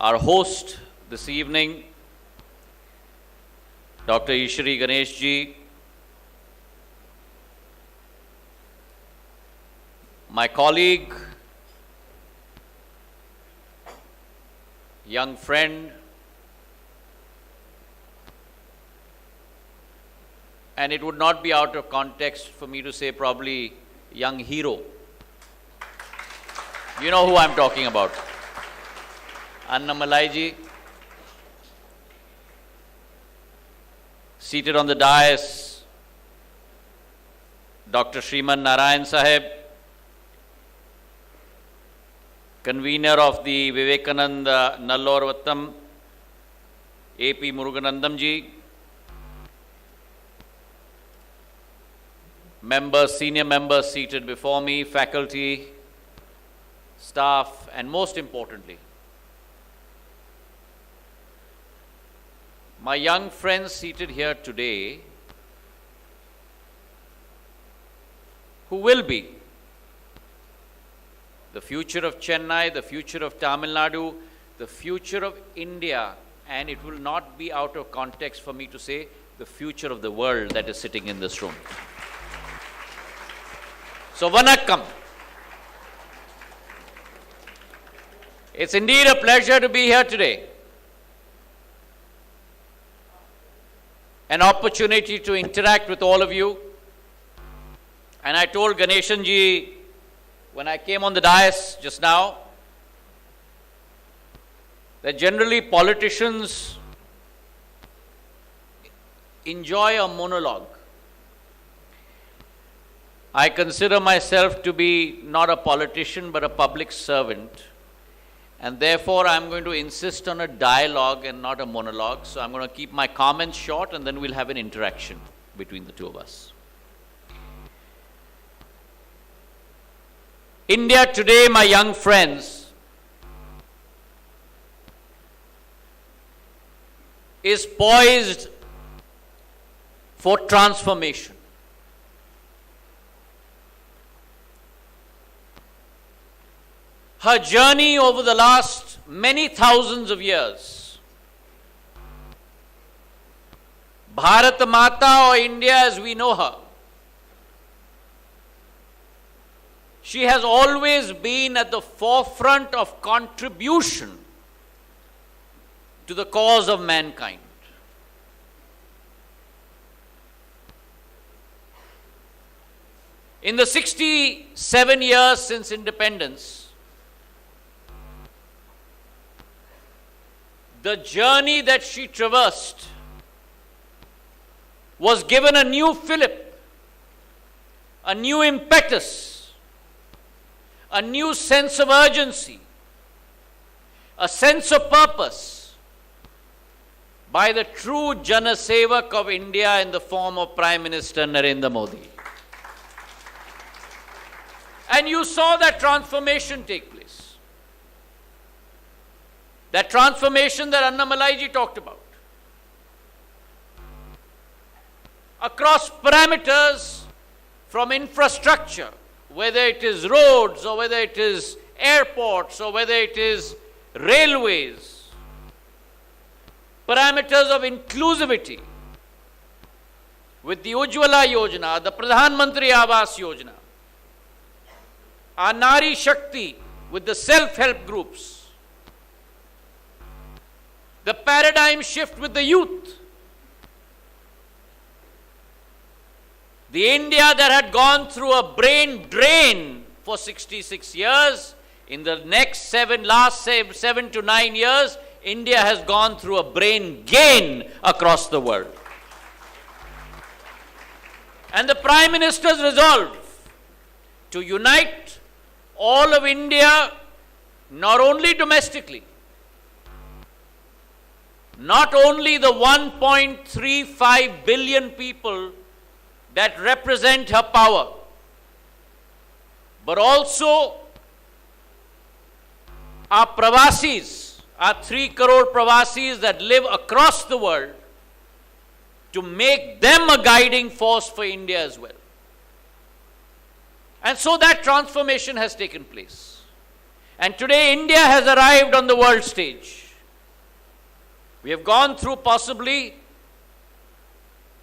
our host this evening, Dr. Ishri Ganesh ji, my colleague, young friend, and it would not be out of context for me to say probably young hero. You know who I'm talking about. Annamalai ji, seated on the dais, Dr. Shriman Narayan Sahib, convener of the Vivekananda Nallur Vattam, A.P. Muruganandam ji, members, senior members seated before me, faculty, staff, and most importantly, my young friends seated here today who will be the future of Chennai, the future of Tamil Nadu, the future of India, and it will not be out of context for me to say the future of the world that is sitting in this room. So, Vanakkam. It's indeed a pleasure to be here today. An opportunity to interact with all of you. And I told Ganeshan ji when I came on the dais just now that generally politicians enjoy a monologue. I consider myself to be not a politician but a public servant, and therefore I'm going to insist on a dialogue and not a monologue. So I'm going to keep my comments short and then we'll have an interaction between the two of us. India today, my young friends, is poised for transformation. Her journey over the last many thousands of years, Bharat Mata or India as we know her, she has always been at the forefront of contribution to the cause of mankind. In the 67 years since independence, the journey that she traversed was given a new fillip, a new impetus, a new sense of urgency, a sense of purpose by the true Janasevak of India in the form of Prime Minister Narendra Modi. And you saw that transformation take place. That transformation that Annamalai ji talked about. Across parameters from infrastructure, whether it is roads or whether it is airports or whether it is railways, parameters of inclusivity with the Ujjwala Yojana, the Pradhan Mantri Awas Yojana, our Nari Shakti with the self-help groups, the paradigm shift with the youth, the India that had gone through a brain drain for 66 years, in the next last 7 to 9 years, India has gone through a brain gain across the world. And the Prime Minister's resolve to unite all of India, not only domestically, not only the 1.35 billion people that represent her power, but also our Pravasis, our 3 crore Pravasis that live across the world, to make them a guiding force for India as well. And so that transformation has taken place. And today India has arrived on the world stage. We have gone through possibly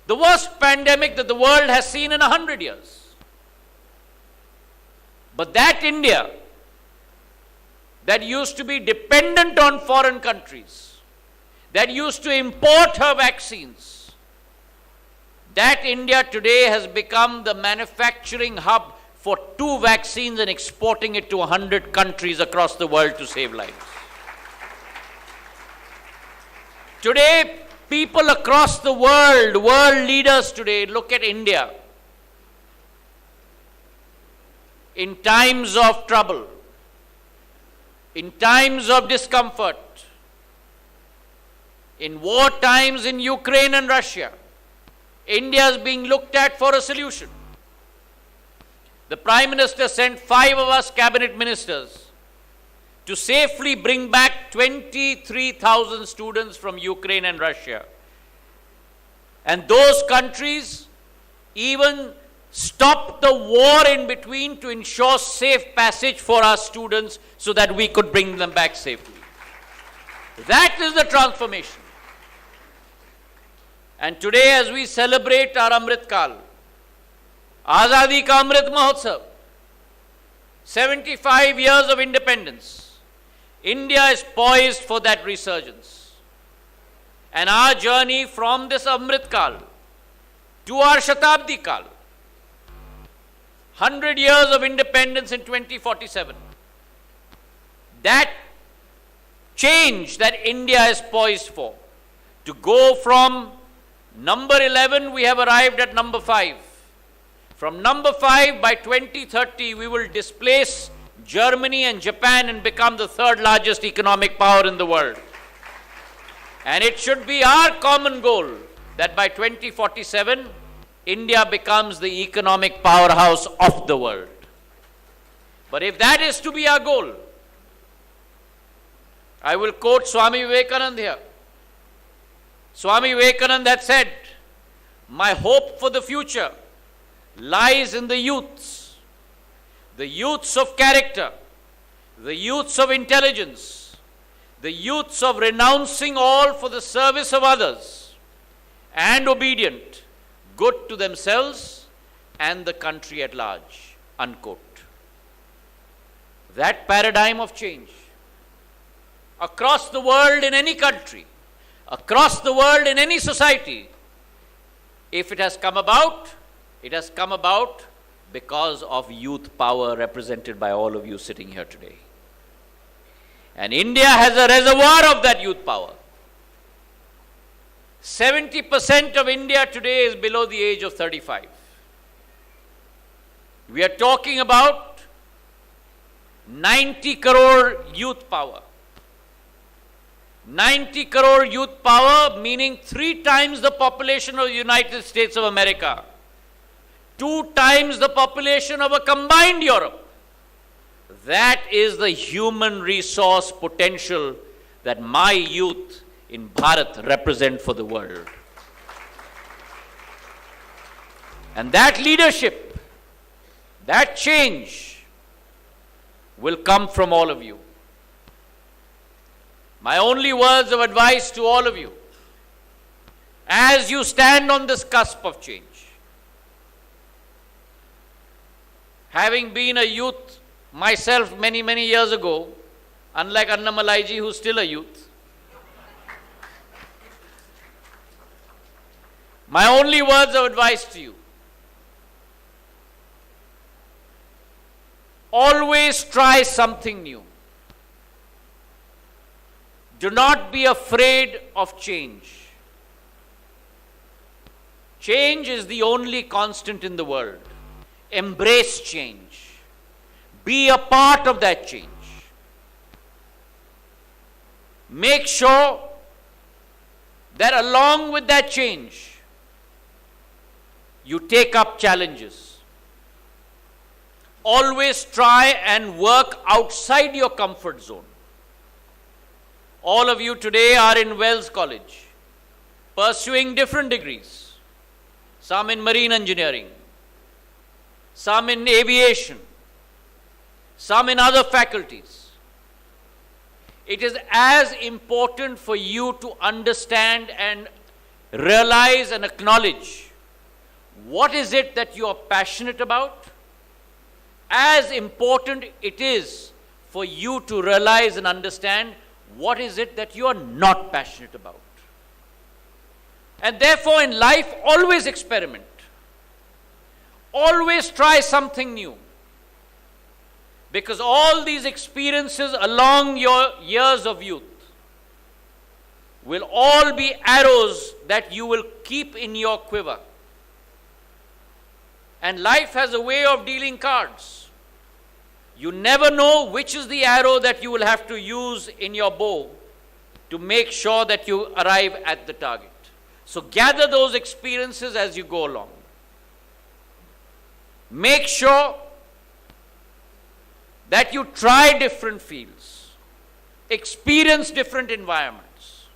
the worst pandemic that the world has seen in 100 years. But that India that used to be dependent on foreign countries, that used to import her vaccines, that India today has become the manufacturing hub for 2 vaccines and exporting it to 100 countries across the world to save lives. Today, people across the world leaders today, look at India in times of trouble, in times of discomfort, in war times in Ukraine and Russia. India is being looked at for a solution. The Prime Minister sent 5 of us cabinet ministers to safely bring back 23,000 students from Ukraine and Russia. And those countries even stopped the war in between to ensure safe passage for our students so that we could bring them back safely. That is the transformation. And today, as we celebrate our Amrit Kal, Azadi Ka Amrit Mahotsav, 75 years of independence, India is poised for that resurgence. And our journey from this Amrit Kal to our Shatabdi Kal, 100 years of independence in 2047, that change that India is poised for, to go from number 11, we have arrived at number 5. From number 5, by 2030, we will displace Germany and Japan and become the 3rd largest economic power in the world. And it should be our common goal that by 2047, India becomes the economic powerhouse of the world. But if that is to be our goal, I will quote Swami Vivekananda here. Swami Vivekananda had said, "My hope for the future lies in the youths of character, the youths of intelligence, the youths of renouncing all for the service of others and obedient, good to themselves and the country at large." Unquote. That paradigm of change across the world in any country, across the world in any society, if it has come about, it has come about because of youth power represented by all of you sitting here today. And India has a reservoir of that youth power. 70% of India today is below the age of 35. We are talking about 90 crore youth power. 90 crore youth power, meaning 3 times the population of the United States of America, 2 times the population of a combined Europe. That is the human resource potential that my youth in Bharat represent for the world. And that leadership, that change will come from all of you. My only words of advice to all of you, as you stand on this cusp of change, having been a youth myself many, many years ago, unlike Annamalaiji, who's still a youth, my only words of advice to you, always try something new. Do not be afraid of change. Change is the only constant in the world. Embrace change. Be a part of that change. Make sure that along with that change, you take up challenges. Always try and work outside your comfort zone. All of you today are in Vels College, pursuing different degrees. Some in marine engineering, some in aviation, some in other faculties. it is as important for you to understand and realize and acknowledge what is it that you are passionate about, as important it is for you to realize and understand what is it that you are not passionate about. And therefore in life, always experiment. Always try something new. Because all these experiences along your years of youth will all be arrows that you will keep in your quiver. And life has a way of dealing cards. You never know which is the arrow that you will have to use in your bow to make sure that you arrive at the target. So gather those experiences as you go along. Make sure that you try different fields, experience different environments.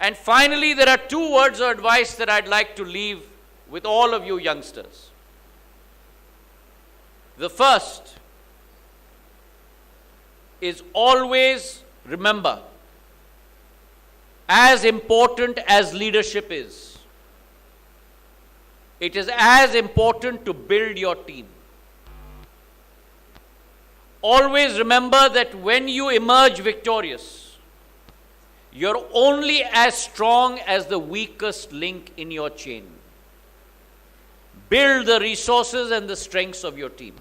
And finally, there are 2 words of advice that I'd like to leave with all of you youngsters. The first is always remember, as important as leadership is, it is as important to build your team. Always remember that when you emerge victorious, you're only as strong as the weakest link in your chain. Build the resources and the strengths of your team.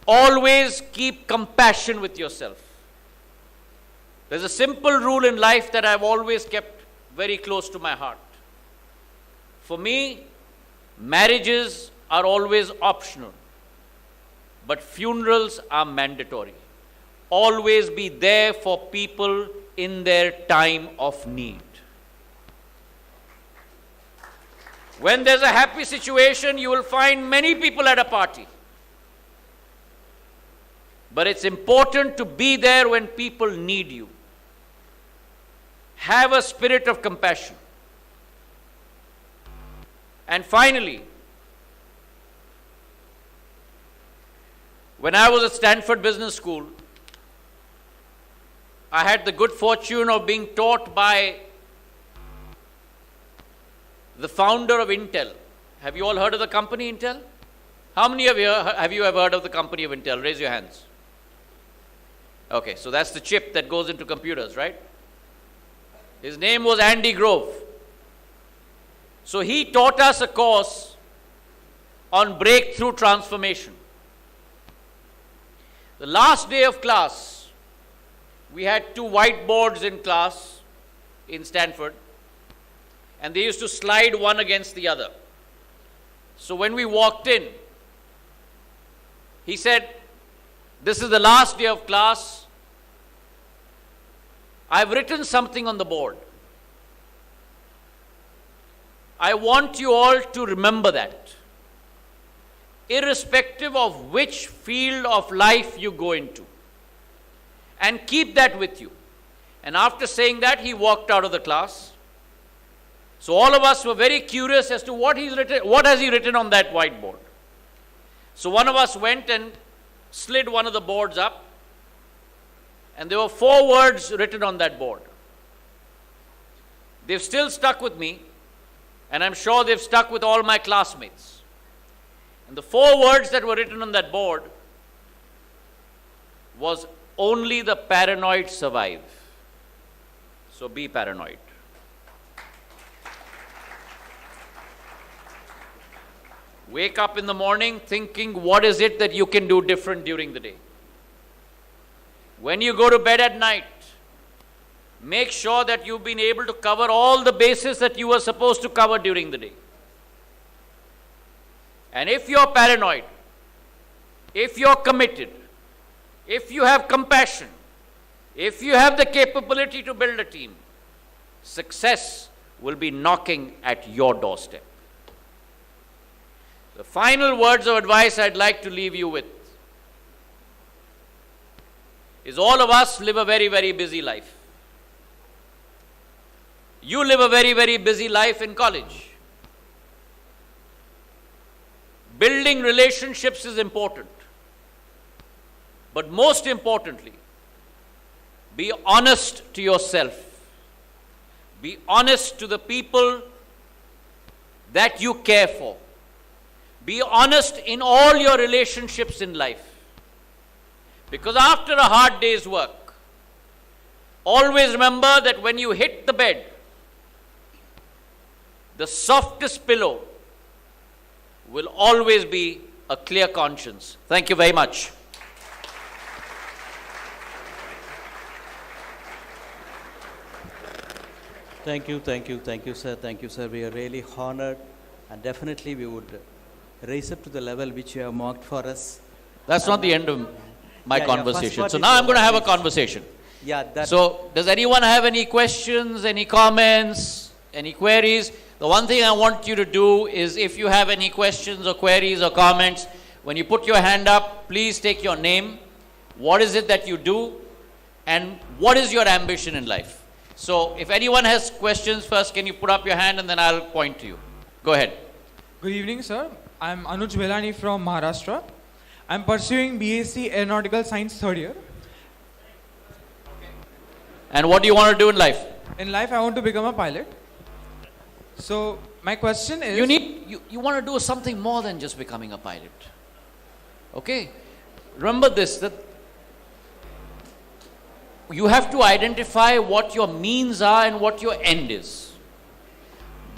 Always keep compassion with yourself. There's a simple rule in life that I've always kept very close to my heart. For me, marriages are always optional, but funerals are mandatory. Always be there for people in their time of need. When there's a happy situation, you will find many people at a party. But it's important to be there when people need you. Have a spirit of compassion. And finally, when I was at Stanford Business School, I had the good fortune of being taught by the founder of Intel. Have you all heard of the company Intel? How many of you have you ever heard of the company of Intel? Raise your hands. Okay, so that's the chip that goes into computers, right? His name was Andy Grove. So he taught us a course on breakthrough transformation. The last day of class, we had 2 whiteboards in class in Stanford, and they used to slide one against the other. So when we walked in, he said, "This is the last day of class. I've written something on the board. I want you all to remember that, irrespective of which field of life you go into, and keep that with you." And after saying that, he walked out of the class. So all of us were very curious as to what has he written on that whiteboard. So one of us went and slid one of the boards up, and there were 4 words written on that board. They've still stuck with me, and I'm sure they've stuck with all my classmates. And the 4 words that were written on that board was, "Only the paranoid survive." So be paranoid. Wake up in the morning thinking, what is it that you can do different during the day? When you go to bed at night, make sure that you've been able to cover all the bases that you were supposed to cover during the day. And if you're paranoid, if you're committed, if you have compassion, if you have the capability to build a team, success will be knocking at your doorstep. The final words of advice I'd like to leave you with is, all of us live a very, very busy life. You live a very, very busy life in college. Building relationships is important. But most importantly, be honest to yourself. Be honest to the people that you care for. Be honest in all your relationships in life. Because after a hard day's work, always remember that when you hit the bed, the softest pillow will always be a clear conscience. Thank you very much. Thank you, sir. Thank you, sir. We are really honored, and definitely we would raise up to the level which you have marked for us. That's not the end of my yeah, conversation. part So is now I'm going to have a please. conversation. Yeah, So does anyone have any questions, any comments, any queries? The one thing I want you to do is, if you have any questions or queries or comments, when you put your hand up, please take your name. What is it that you do? And what is your ambition in life? So if anyone has questions, first can you put up your hand and then I'll point to you. Go ahead. Good evening, sir. I'm Anuj Velani from Maharashtra. I'm pursuing BSc Aeronautical Science third year. And what do you want to do in life? In life, I want to become a pilot. So my question is... You want to do something more than just becoming a pilot. Okay? Remember this, that you have to identify what your means are and what your end is.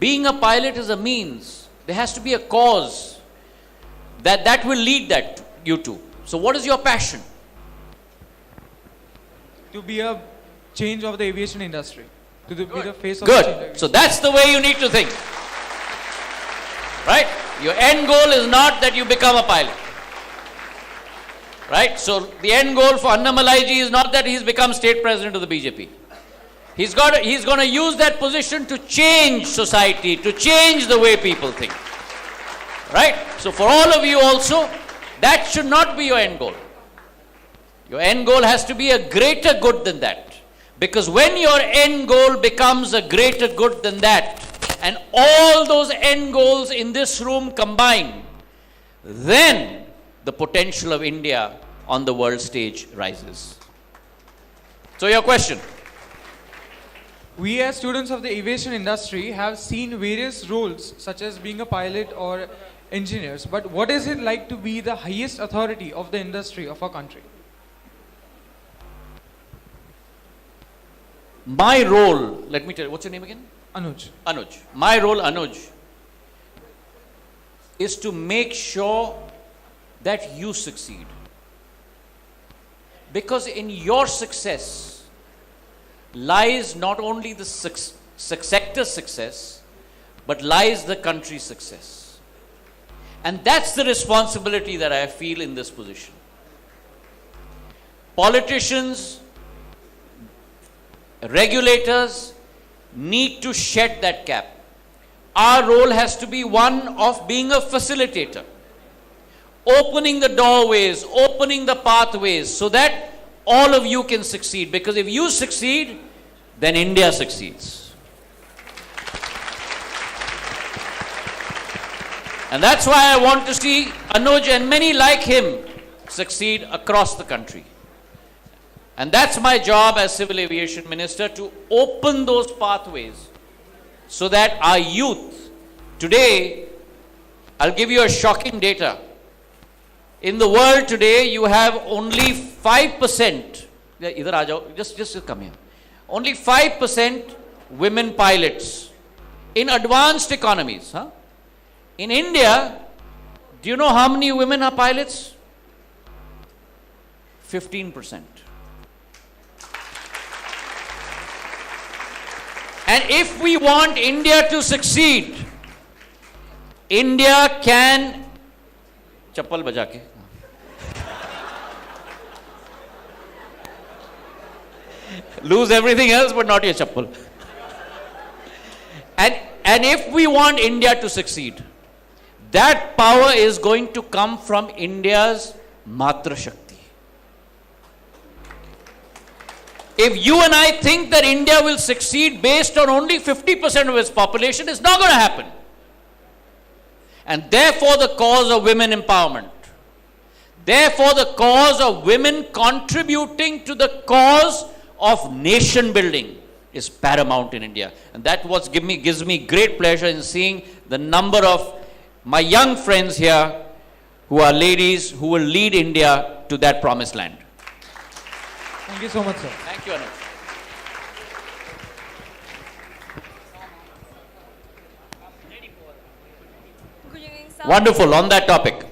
Being a pilot is a means. There has to be a cause that will lead you to. So what is your passion? To be a change of the aviation industry. To be the face of the change of Good. So that's the way you need to think. Right? Your end goal is not that you become a pilot. Right? So the end goal for Annamalaiji is not that he's become state president of the BJP. He's going to use that position to change society, to change the way people think. Right? So for all of you also, that should not be your end goal. Your end goal has to be a greater good than that. Because when your end goal becomes a greater good than that, and all those end goals in this room combine, then the potential of India on the world stage rises. So your question. We as students of the aviation industry have seen various roles such as being a pilot or engineers. But what is it like to be the highest authority of the industry of our country? My role, let me tell you, what's your name again? Anuj. Anuj. My role, Anuj, is to make sure that you succeed. Because in your success lies not only the sector's success, but lies the country's success. And that's the responsibility that I feel in this position. Politicians, regulators need to shed that cap. Our role has to be one of being a facilitator, opening the doorways, opening the pathways so that all of you can succeed. Because if you succeed, then India succeeds. And that's why I want to see Anuj and many like him succeed across the country. And that's my job as Civil Aviation Minister, to open those pathways so that our youth, today, I'll give you a shocking data. In the world today, you have only 5%, just come here. Only 5% women pilots in advanced economies. Huh? In India, do you know how many women are pilots? 15%. And if we want India to succeed, India can chappal baja ke lose everything else but not your chappal. And if we want India to succeed, that power is going to come from India's Matra Shakti. If you and I think that India will succeed based on only 50% of its population, it's not going to happen. And therefore the cause of women empowerment, Therefore, the cause of women contributing to the cause of nation building is paramount in India. And that what gives me great pleasure in seeing the number of my young friends here who are ladies who will lead India to that promised land. Thank you so much, sir. Thank you, Anuj. Good evening, sir. Wonderful. On that topic.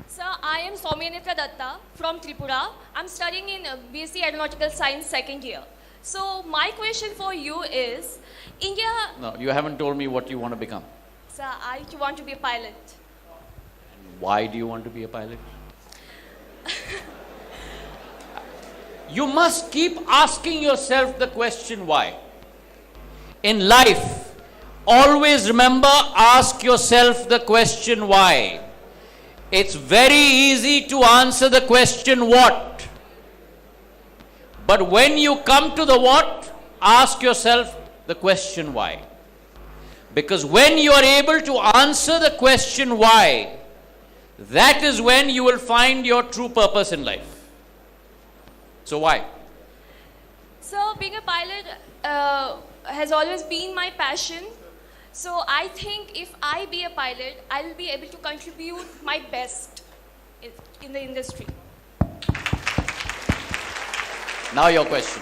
Sir, I am Soumyanitra Datta from Tripura. I'm studying in BSc Aeronautical Science second year. So my question for you is, India, No, you haven't told me what you want to become. sir, I want to be a pilot. Why do you want to be a pilot? You must keep asking yourself the question why. In life, always remember, ask yourself the question why. It's very easy to answer the question what. But when you come to the what, ask yourself the question why. Because when you are able to answer the question why, that is when you will find your true purpose in life. So why? So being a pilot has always been my passion. So I think if I be a pilot, I will be able to contribute my best in the industry. Now your question.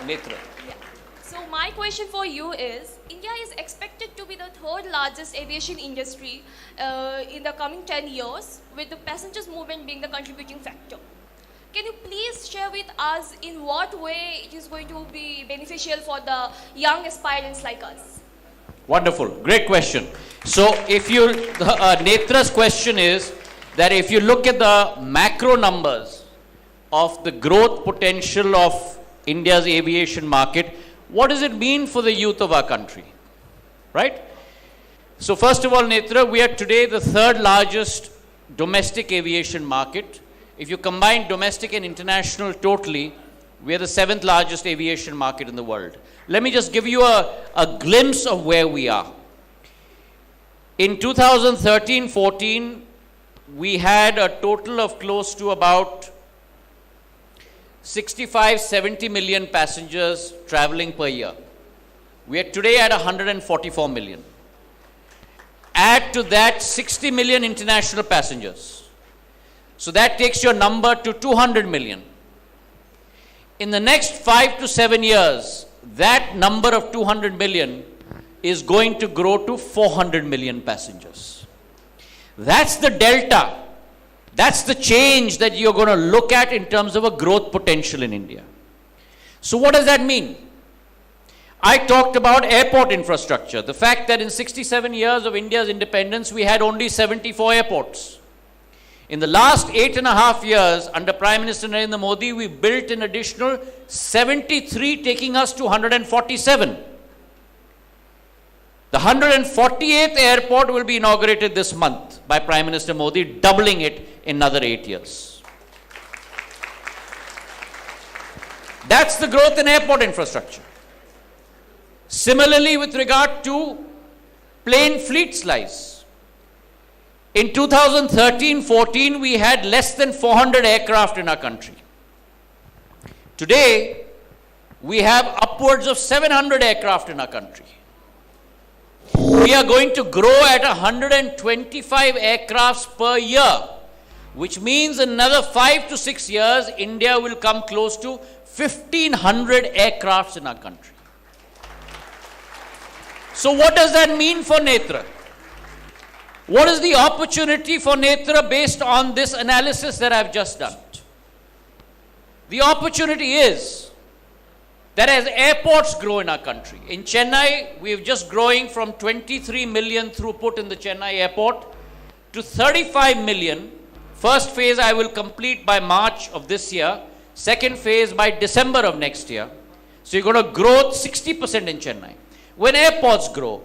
Netra. Yeah. So my question for you is, India is expected to be the third largest aviation industry in the coming 10 years, with the passengers movement being the contributing factor. Can you please share with us in what way it is going to be beneficial for the young aspirants like us? Wonderful. Great question. So if you, Netra's question is that if you look at the macro numbers of the growth potential of India's aviation market, what does it mean for the youth of our country? Right? So first of all, Netra, we are today the third largest domestic aviation market. If you combine domestic and international totally, we are the seventh largest aviation market in the world. Let me just give you a glimpse of where we are. In 2013-14, we had a total of close to about 65-70 million passengers traveling per year. We are today at 144 million. Add to that 60 million international passengers. So that takes your number to 200 million. In the next 5 to 7 years, that number of 200 million is going to grow to 400 million passengers. That's the delta. That's the change that you're going to look at in terms of a growth potential in India. So what does that mean? I talked about airport infrastructure. The fact that in 67 years of India's independence, we had only 74 airports. In the last 8.5 years, under Prime Minister Narendra Modi, we built an additional 73, taking us to 147. The 148th airport will be inaugurated this month by Prime Minister Modi, doubling it in another 8 years. That's the growth in airport infrastructure. Similarly, with regard to plane fleet size, in 2013-14, we had less than 400 aircraft in our country. Today, we have upwards of 700 aircraft in our country. We are going to grow at 125 aircrafts per year, which means in another 5 to 6 years, India will come close to 1,500 aircrafts in our country. So what does that mean for Netra? What is the opportunity for Netra based on this analysis that I've just done? The opportunity is that as airports grow in our country, in Chennai, we're just growing from 23 million throughput in the Chennai airport to 35 million. First phase I will complete by March of this year, second phase by December of next year. So you're going to grow 60% in Chennai. When airports grow,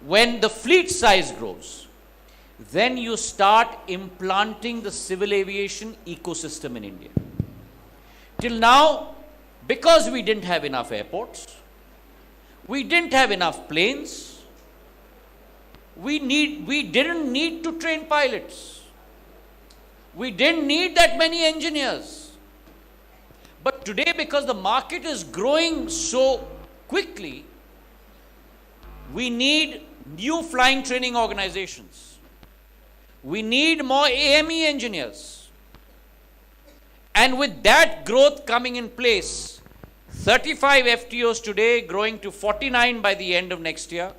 when the fleet size grows, then you start implanting the civil aviation ecosystem in India. Till now, because we didn't have enough airports, we didn't have enough planes, we didn't need to train pilots. We didn't need that many engineers. But today, because the market is growing so quickly, we need new flying training organizations. We need more AME engineers. And with that growth coming in place, 35 FTOs today growing to 49 by the end of next year.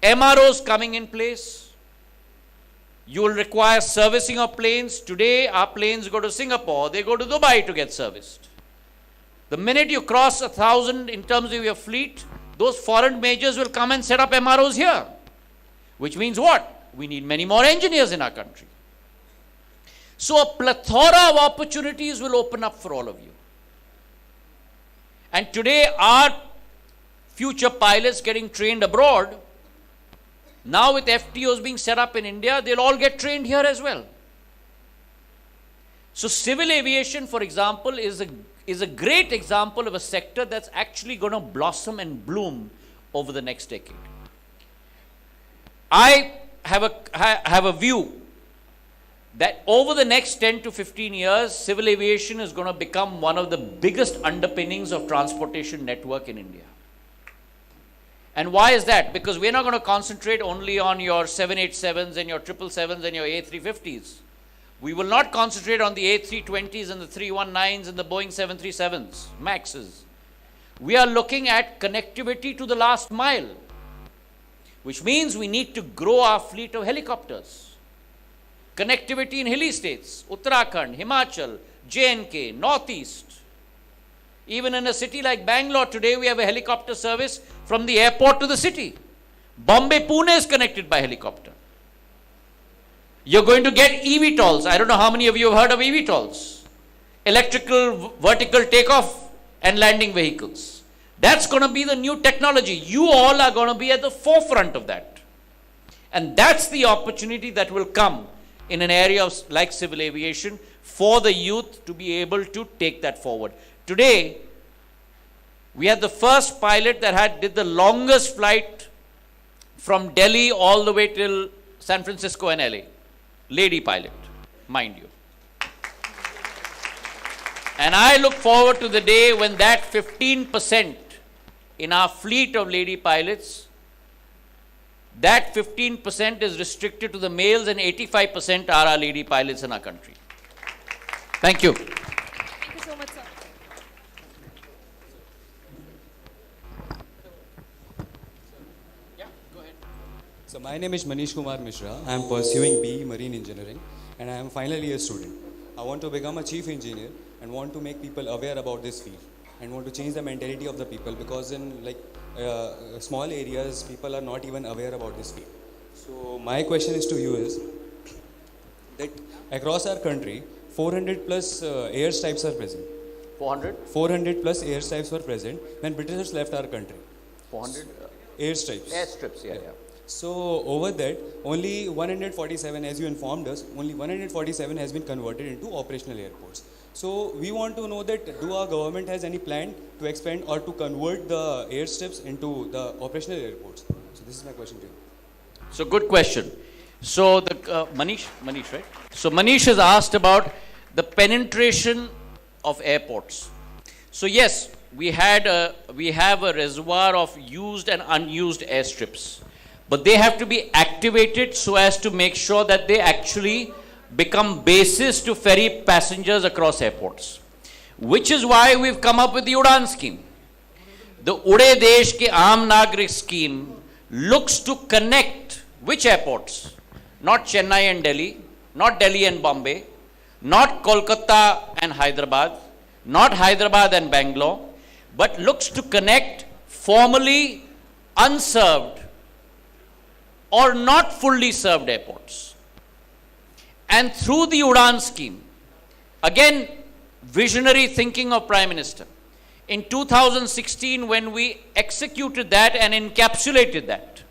MROs coming in place. You will require servicing of planes. Today, our planes go to Singapore, they go to Dubai to get serviced. The minute you cross 1,000 in terms of your fleet, those foreign majors will come and set up MROs here. Which means what? We need many more engineers in our country. So a plethora of opportunities will open up for all of you. And today, our future pilots getting trained abroad, now with FTOs being set up in India, they'll all get trained here as well. So civil aviation, for example, is a great example of a sector that's actually going to blossom and bloom over the next decade. I have a view that over the next 10 to 15 years, civil aviation is going to become one of the biggest underpinnings of transportation network in India. And why is that? Because we're not going to concentrate only on your 787s and your 777s and your A350s. We will not concentrate on the A320s and the 319s and the Boeing 737s, Maxes. We are looking at connectivity to the last mile, which means we need to grow our fleet of helicopters. Connectivity in hilly states, Uttarakhand, Himachal, J&K, Northeast. Even in a city like Bangalore today, we have a helicopter service from the airport to the city. Bombay, Pune is connected by helicopter. You're going to get eVTOLs. I don't know how many of you have heard of eVTOLs. Electrical vertical takeoff and landing vehicles. That's going to be the new technology. You all are going to be at the forefront of that. And that's the opportunity that will come in an area of, like civil aviation, for the youth to be able to take that forward. Today, we had the first pilot that did the longest flight from Delhi all the way till San Francisco and LA. Lady pilot, mind you. And I look forward to the day when that 15% in our fleet of lady pilots, that 15% is restricted to the males and 85% are our lady pilots in our country. Thank you. Thank you so much, sir. So my name is Manish Kumar Mishra. I am pursuing BE Marine Engineering and I am a final year student. I want to become a chief engineer and want to make people aware about this field and want to change the mentality of the people, because in small areas people are not even aware about this field. So my question is to you is that across our country 400 plus airstrikes are present. 400? 400 plus airstrikes were present when Britishers left our country. 400? Airstrikes. Airstrips, yeah. So over that, only 147, as you informed us, only 147 has been converted into operational airports. So we want to know that do our government has any plan to expand or to convert the airstrips into the operational airports? So this is my question to you. So good question. So the Manish, right? So Manish has asked about the penetration of airports. So yes, we have a reservoir of used and unused airstrips, but they have to be activated so as to make sure that they actually become bases to ferry passengers across airports, which is why we've come up with the Udan scheme. The Ude Desh Ke Aam Nagrik scheme looks to connect which airports? Not Chennai and Delhi, not Delhi and Bombay, not Kolkata and Hyderabad, not Hyderabad and Bangalore, but looks to connect formerly unserved or not fully served airports. And through the Udan scheme, again, visionary thinking of Prime Minister, in 2016 when we executed that and encapsulated that,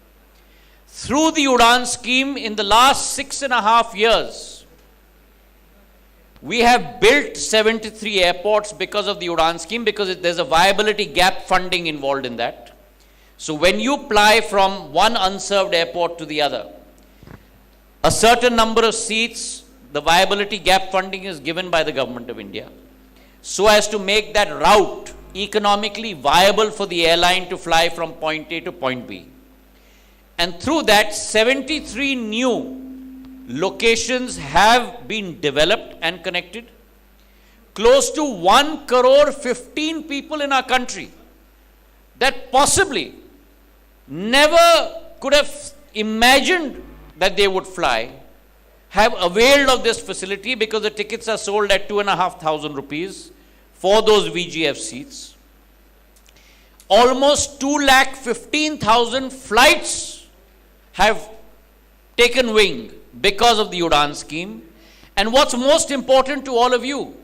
through the Udan scheme in the last 6.5 years, we have built 73 airports because of the Udan scheme, because there's a viability gap funding involved in that. So when you fly from one unserved airport to the other, a certain number of seats the viability gap funding is given by the government of India so as to make that route economically viable for the airline to fly from point A to point B. And through that, 73 new locations have been developed and connected. Close to 1 crore 15 people in our country that possibly never could have imagined that they would fly have availed of this facility because the tickets are sold at 2,500 rupees for those VGF seats. Almost 2,15,000 flights have taken wing because of the Udan scheme. And what's most important to all of you,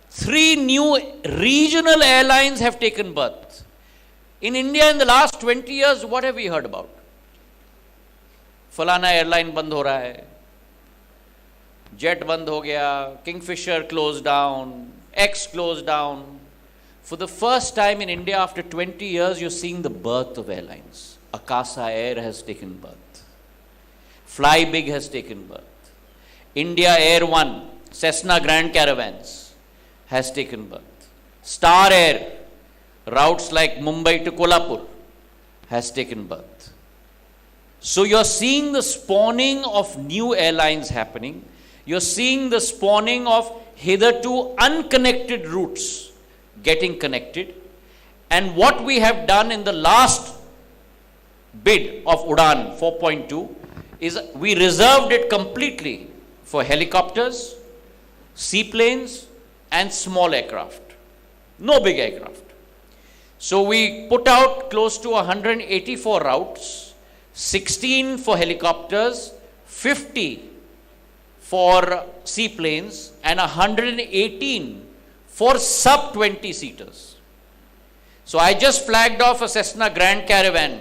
3 new regional airlines have taken birth. In India, in the last 20 years, what have we heard about? Falana airline band ho raha hai, Jet band ho gaya, Kingfisher closed down, X closed down. For the first time in India after 20 years, you're seeing the birth of airlines. Akasa Air has taken birth. Fly Big has taken birth. India Air One, Cessna Grand Caravans has taken birth. Star Air, routes like Mumbai to Kolhapur, has taken birth. So you're seeing the spawning of new airlines happening. You're seeing the spawning of hitherto unconnected routes getting connected. And what we have done in the last bid of Udan 4.2 is we reserved it completely for helicopters, seaplanes, and small aircraft. No big aircraft. So we put out close to 184 routes, 16 for helicopters, 50 for seaplanes, and 118 for sub-20 seaters. So I just flagged off a Cessna Grand Caravan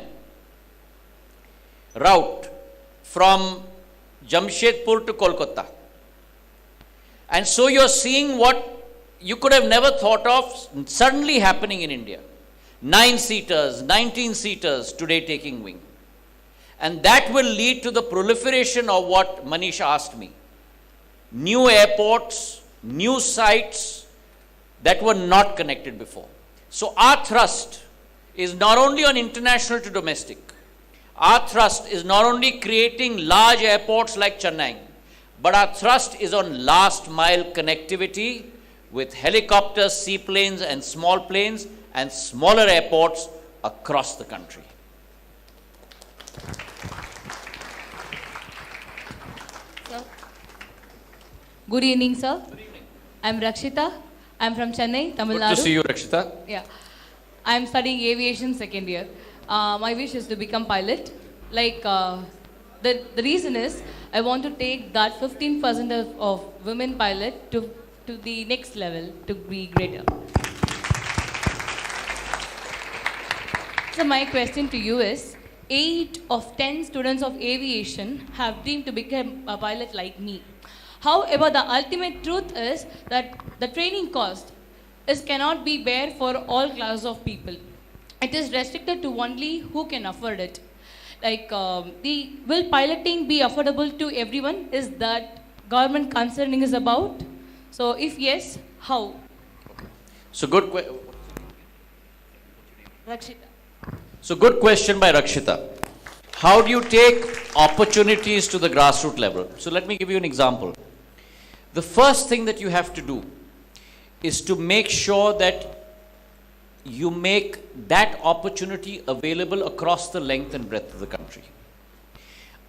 route from Jamshedpur to Kolkata. And so you're seeing what you could have never thought of suddenly happening in India. 9-seaters, 19-seaters today taking wing. And that will lead to the proliferation of what Manish asked me. New airports, new sites that were not connected before. So our thrust is not only on international to domestic. Our thrust is not only creating large airports like Chennai, but our thrust is on last mile connectivity with helicopters, seaplanes and small planes and smaller airports across the country. Sir. Good evening, sir. Good evening. I'm Rakshita. I'm from Chennai, Tamil Nadu. Good to see you, Rakshita. Yeah. I'm studying aviation second year. My wish is to become pilot. The reason is I want to take that 15% of women pilot to the next level to be greater. So my question to you is, 8 of 10 students of aviation have dreamed to become a pilot like me. However, the ultimate truth is that the training cost cannot be bare for all classes of people. It is restricted to only who can afford it. Will piloting be affordable to everyone? Is that government concerning is about? So if yes, how? So good Rakshita. So good question by Rakshita. How do you take opportunities to the grassroots level? So let me give you an example. The first thing that you have to do is to make sure that you make that opportunity available across the length and breadth of the country.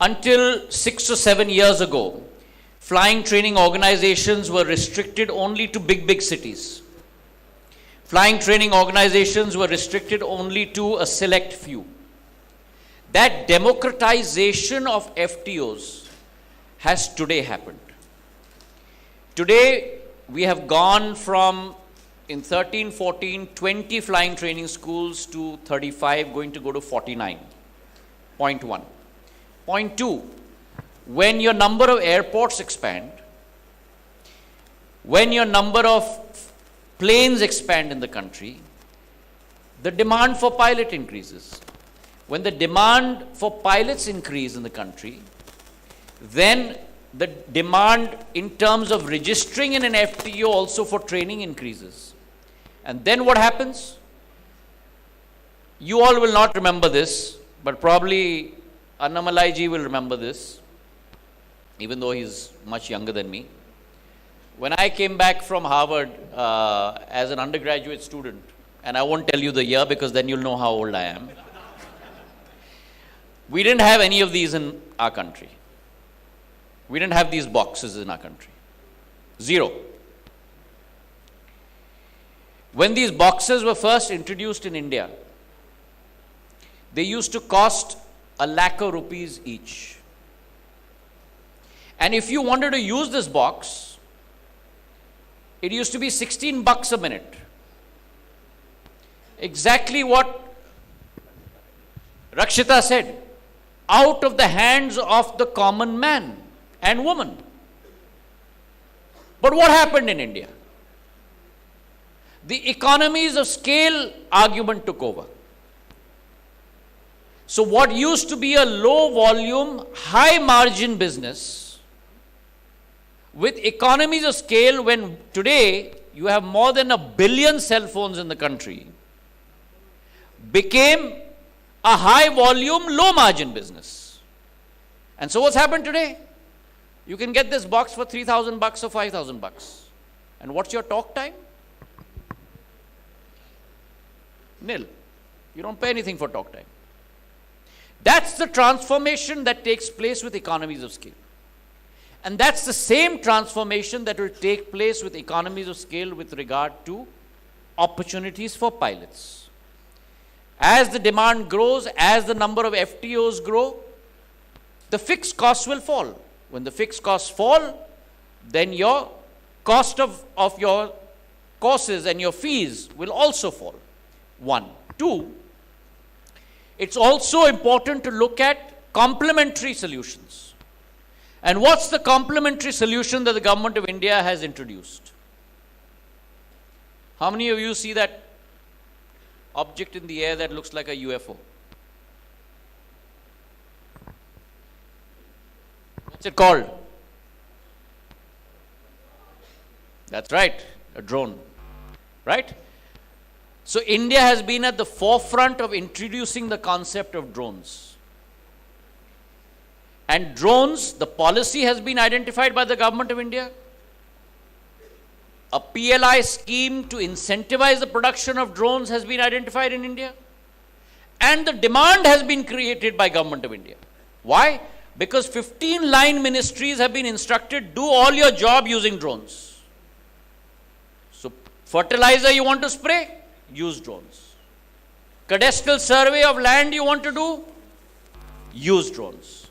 Until 6 or 7 years ago, flying training organizations were restricted only to big cities. Flying training organizations were restricted only to a select few. That democratization of FTOs has today happened. Today, we have gone from, in 13, 14, 20 flying training schools to 35, going to go to 49. Point 1. Point 2, when your number of airports expand, when your number of planes expand in the country, the demand for pilot increases. When the demand for pilots increase in the country, then the demand in terms of registering in an FTO also for training increases. And then what happens? You all will not remember this, but probably Annamalai ji will remember this, even though he's much younger than me. When I came back from Harvard as an undergraduate student, and I won't tell you the year because then you'll know how old I am, we didn't have any of these in our country. We didn't have these boxes in our country. Zero. When these boxes were first introduced in India, they used to cost ₹1,00,000 each. And if you wanted to use this box, it used to be $16 a minute. Exactly what Rakshita said. Out of the hands of the common man and woman. But what happened in India? The economies of scale argument took over. So what used to be a low volume, high margin business, with economies of scale, when today you have more than 1 billion cell phones in the country, became a high volume, low margin business. And so what's happened today? You can get this box for $3,000 or $5,000. And what's your talk time? Nil. You don't pay anything for talk time. That's the transformation that takes place with economies of scale. And that's the same transformation that will take place with economies of scale with regard to opportunities for pilots. As the demand grows, as the number of FTOs grow, the fixed costs will fall. When the fixed costs fall, then your cost of your courses and your fees will also fall. 1. 2, it's also important to look at complementary solutions. And what's the complementary solution that the government of India has introduced? How many of you see that object in the air that looks like a UFO? What's it called? That's right, a drone, right? So India has been at the forefront of introducing the concept of drones. And drones, the policy has been identified by the government of India. A PLI scheme to incentivize the production of drones has been identified in India. And the demand has been created by government of India. Why? Because 15 line ministries have been instructed, do all your job using drones. So fertilizer you want to spray? Use drones. Cadastral survey of land you want to do? Use drones.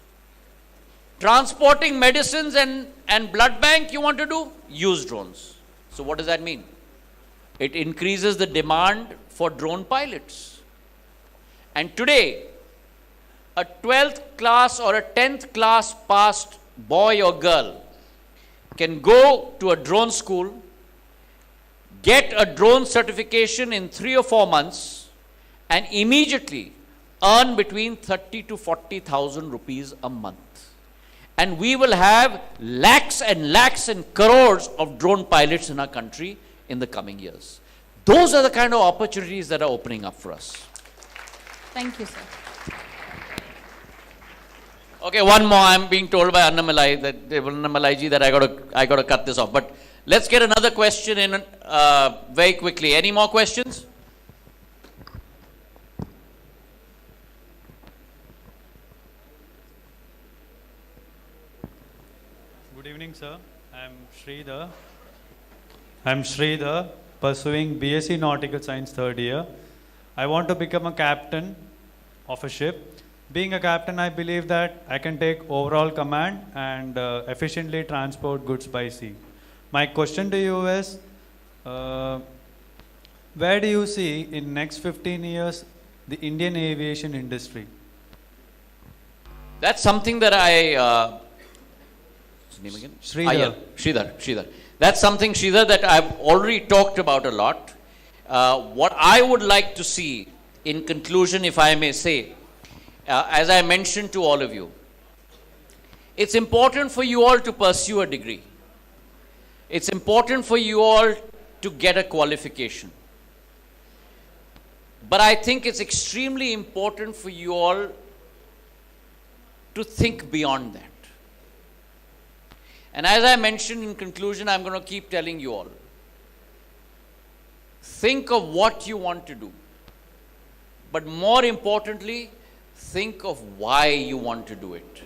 Transporting medicines and blood bank you want to do? Use drones. So what does that mean? It increases the demand for drone pilots. And today, a 12th class or a 10th class passed boy or girl can go to a drone school, get a drone certification in 3 or 4 months, and immediately earn between 30 to 40,000 rupees a month. And we will have lakhs and lakhs and crores of drone pilots in our country in the coming years. Those are the kind of opportunities that are opening up for us. Thank you, sir. Okay, one more. I'm being told by Annamalai ji that I got to cut this off. But let's get another question in very quickly. Any more questions? Good evening, sir. I'm Sridhar, pursuing BSc Nautical Science third year. I want to become a captain of a ship. Being a captain, I believe that I can take overall command and efficiently transport goods by sea. My question to you is, where do you see in next 15 years the Indian aviation industry? That's something that what's his name again? Sridhar. Sridhar. That's something, Sridhar, that I've already talked about a lot. What I would like to see, in conclusion, if I may say, as I mentioned to all of you, It's important for you all to pursue a degree. It's important for you all to get a qualification. But I think it's extremely important for you all to think beyond that. And as I mentioned in conclusion, I'm going to keep telling you all. Think of what you want to do. But more importantly, think of why you want to do it.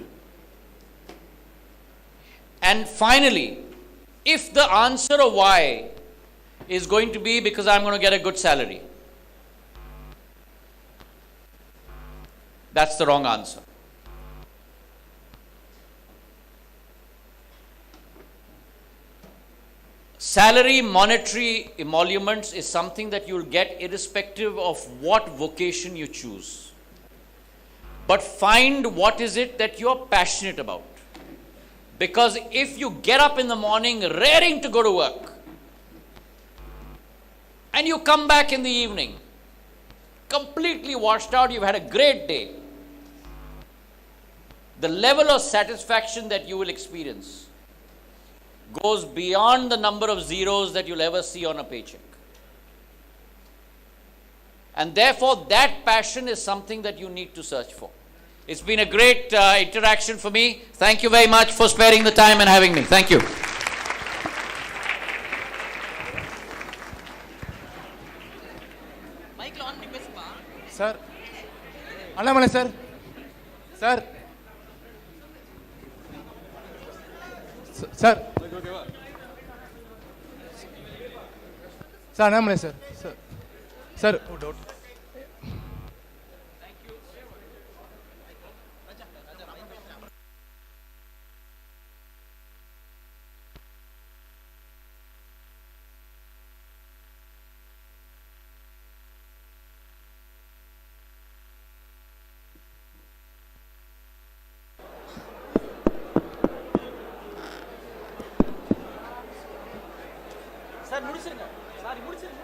And finally, if the answer of why is going to be because I'm going to get a good salary, that's the wrong answer. Salary, monetary emoluments is something that you'll get irrespective of what vocation you choose. But find what is it that you're passionate about. Because if you get up in the morning raring to go to work, and you come back in the evening, completely washed out, you've had a great day, the level of satisfaction that you will experience goes beyond the number of zeros that you'll ever see on a paycheck. And therefore, that passion is something that you need to search for. It's been a great interaction for me. Thank you very much for sparing the time and having me. Thank you. Sir, Annamalai sir, sir, sir, sir, Annamalai sir, sir, doubt. Sir, முடிச்சிருங்க. Sorry, முடிச்சிருங்க.